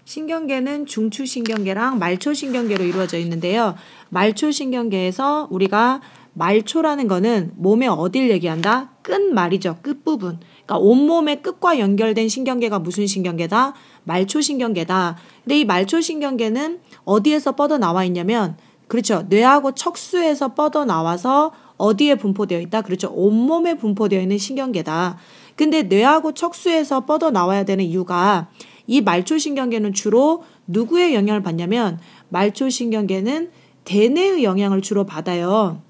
신경계는 중추신경계랑 말초신경계로 이루어져 있는데요. 말초신경계에서 우리가 말초라는 거는 몸의 어딜 얘기한다? 끝말이죠. 끝부분. 그러니까 온몸의 끝과 연결된 신경계가 무슨 신경계다? 말초신경계다. 근데 이 말초신경계는 어디에서 뻗어나와 있냐면 그렇죠. 뇌하고 척수에서 뻗어나와서 어디에 분포되어 있다? 그렇죠. 온몸에 분포되어 있는 신경계다. 근데 뇌하고 척수에서 뻗어나와야 되는 이유가 이 말초신경계는 주로 누구의 영향을 받냐면 말초신경계는 대뇌의 영향을 주로 받아요.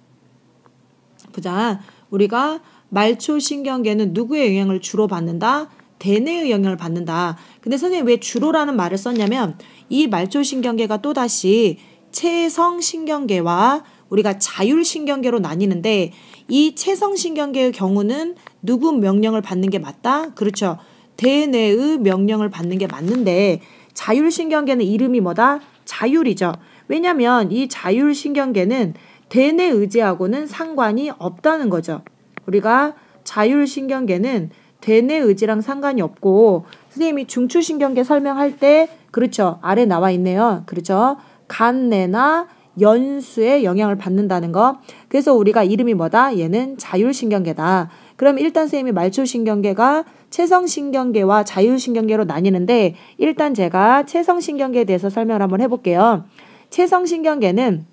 보자. 우리가 말초신경계는 누구의 영향을 주로 받는다? 대뇌의 영향을 받는다. 근데 선생님 왜 주로라는 말을 썼냐면 이 말초신경계가 또다시 체성신경계와 우리가 자율신경계로 나뉘는데 이 체성신경계의 경우는 누구 명령을 받는 게 맞다? 그렇죠. 대뇌의 명령을 받는 게 맞는데 자율신경계는 이름이 뭐다? 자율이죠. 왜냐하면 이 자율신경계는 대뇌 의지하고는 상관이 없다는 거죠. 우리가 자율신경계는 대뇌 의지랑 상관이 없고 선생님이 중추신경계 설명할 때 그렇죠. 아래 나와 있네요. 그렇죠. 간내나 연수에 영향을 받는다는 거. 그래서 우리가 이름이 뭐다? 얘는 자율신경계다. 그럼 일단 선생님이 말초신경계가 체성신경계와 자율신경계로 나뉘는데 일단 제가 체성신경계에 대해서 설명을 한번 해볼게요. 체성신경계는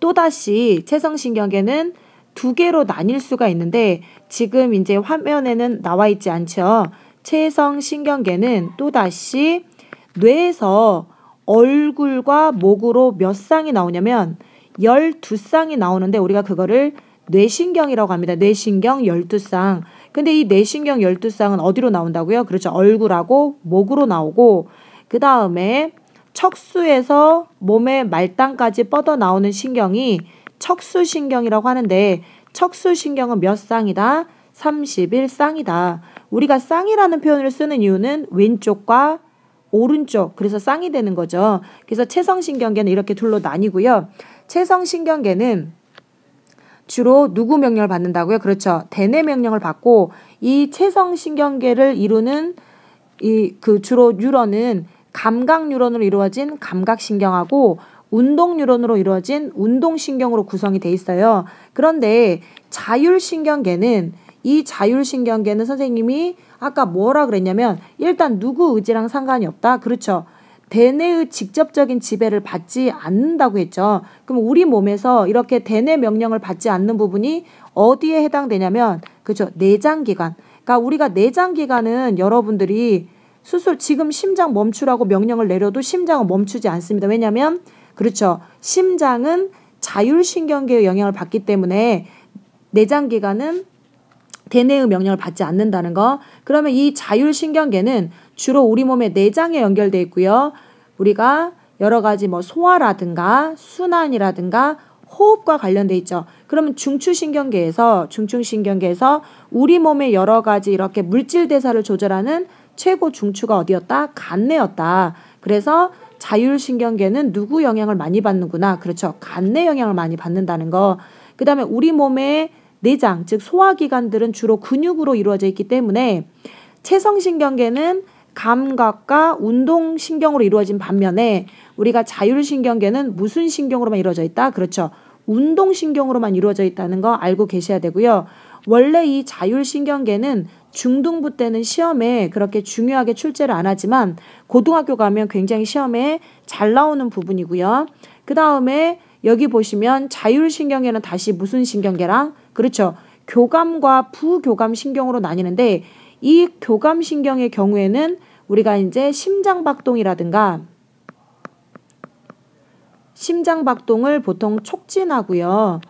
또다시 체성신경계는 두 개로 나뉠 수가 있는데 지금 이제 화면에는 나와 있지 않죠. 체성신경계는 또다시 뇌에서 얼굴과 목으로 몇 쌍이 나오냐면 12쌍이 나오는데 우리가 그거를 뇌신경이라고 합니다. 뇌신경 12쌍. 근데 이 뇌신경 12쌍은 어디로 나온다고요? 그렇죠. 얼굴하고 목으로 나오고 그 다음에 척수에서 몸의 말단까지 뻗어나오는 신경이 척수신경이라고 하는데 척수신경은 몇 쌍이다? 31쌍이다. 우리가 쌍이라는 표현을 쓰는 이유는 왼쪽과 오른쪽 그래서 쌍이 되는 거죠. 그래서 체성신경계는 이렇게 둘로 나뉘고요. 체성신경계는 주로 누구 명령을 받는다고요? 그렇죠. 대뇌 명령을 받고 이 체성신경계를 이루는 그 주로 뉴런은 감각 뉴런으로 이루어진 감각신경하고 운동 뉴런으로 이루어진 운동신경으로 구성이 돼 있어요. 그런데 자율신경계는 이 자율신경계는 선생님이 아까 뭐라 그랬냐면 일단 누구 의지랑 상관이 없다. 그렇죠. 대뇌의 직접적인 지배를 받지 않는다고 했죠. 그럼 우리 몸에서 이렇게 대뇌 명령을 받지 않는 부분이 어디에 해당되냐면 그렇죠. 내장기관. 그러니까 우리가 내장기관은 여러분들이 수술 지금 심장 멈추라고 명령을 내려도 심장은 멈추지 않습니다. 왜냐하면 그렇죠. 심장은 자율신경계의 영향을 받기 때문에 내장기관은 대뇌의 명령을 받지 않는다는 거. 그러면 이 자율신경계는 주로 우리 몸의 내장에 연결되어 있고요. 우리가 여러 가지 뭐 소화라든가 순환이라든가 호흡과 관련돼 있죠. 그러면 중추신경계에서 우리 몸의 여러 가지 이렇게 물질 대사를 조절하는 최고 중추가 어디였다? 간내였다. 그래서 자율신경계는 누구 영향을 많이 받는구나. 그렇죠. 간내 영향을 많이 받는다는 거. 그 다음에 우리 몸의 내장, 즉 소화기관들은 주로 근육으로 이루어져 있기 때문에 체성신경계는 감각과 운동신경으로 이루어진 반면에 우리가 자율신경계는 무슨 신경으로만 이루어져 있다? 그렇죠. 운동신경으로만 이루어져 있다는 거 알고 계셔야 되고요. 원래 이 자율신경계는 중등부 때는 시험에 그렇게 중요하게 출제를 안 하지만 고등학교 가면 굉장히 시험에 잘 나오는 부분이고요. 그 다음에 여기 보시면 자율신경계는 다시 무슨 신경계랑 그렇죠. 교감과 부교감신경으로 나뉘는데 이 교감신경의 경우에는 우리가 이제 심장박동이라든가 심장박동을 보통 촉진하고요.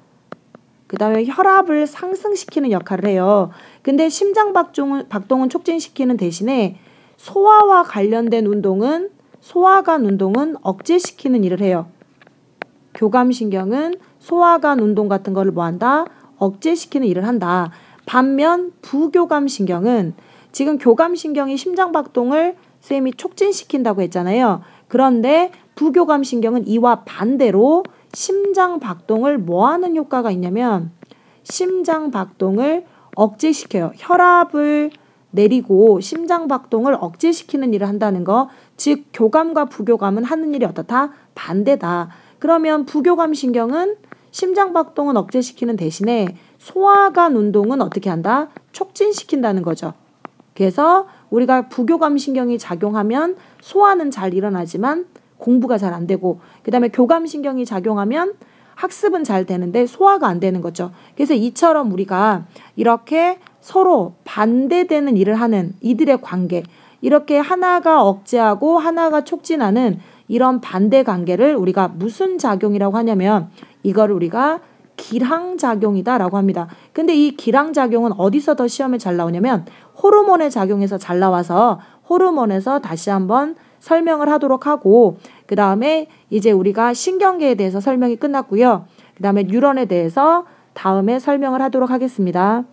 그 다음에 혈압을 상승시키는 역할을 해요. 근데 심장박동은 촉진시키는 대신에 소화와 관련된 운동은 소화관 운동은 억제시키는 일을 해요. 교감신경은 소화관 운동 같은 거를 뭐한다? 억제시키는 일을 한다. 반면 부교감신경은 지금 교감신경이 심장박동을 쌤이 촉진시킨다고 했잖아요. 그런데 부교감신경은 이와 반대로 심장박동을 뭐하는 효과가 있냐면 심장박동을 억제시켜요. 혈압을 내리고 심장박동을 억제시키는 일을 한다는 거. 즉 교감과 부교감은 하는 일이 어떻다? 반대다. 그러면 부교감 신경은 심장박동은 억제시키는 대신에 소화관 운동은 어떻게 한다? 촉진시킨다는 거죠. 그래서 우리가 부교감 신경이 작용하면 소화는 잘 일어나지만 공부가 잘 안 되고, 그 다음에 교감 신경이 작용하면 학습은 잘 되는데 소화가 안 되는 거죠. 그래서 이처럼 우리가 이렇게 서로 반대되는 일을 하는 이들의 관계, 이렇게 하나가 억제하고 하나가 촉진하는 이런 반대 관계를 우리가 무슨 작용이라고 하냐면 이거를 우리가 기량작용이다라고 합니다. 근데 이 기량작용은 어디서 더 시험에 잘 나오냐면 호르몬의 작용에서 잘 나와서 호르몬에서 다시 한번 설명을 하도록 하고, 그 다음에 이제 우리가 신경계에 대해서 설명이 끝났고요. 그 다음에 뉴런에 대해서 다음에 설명을 하도록 하겠습니다.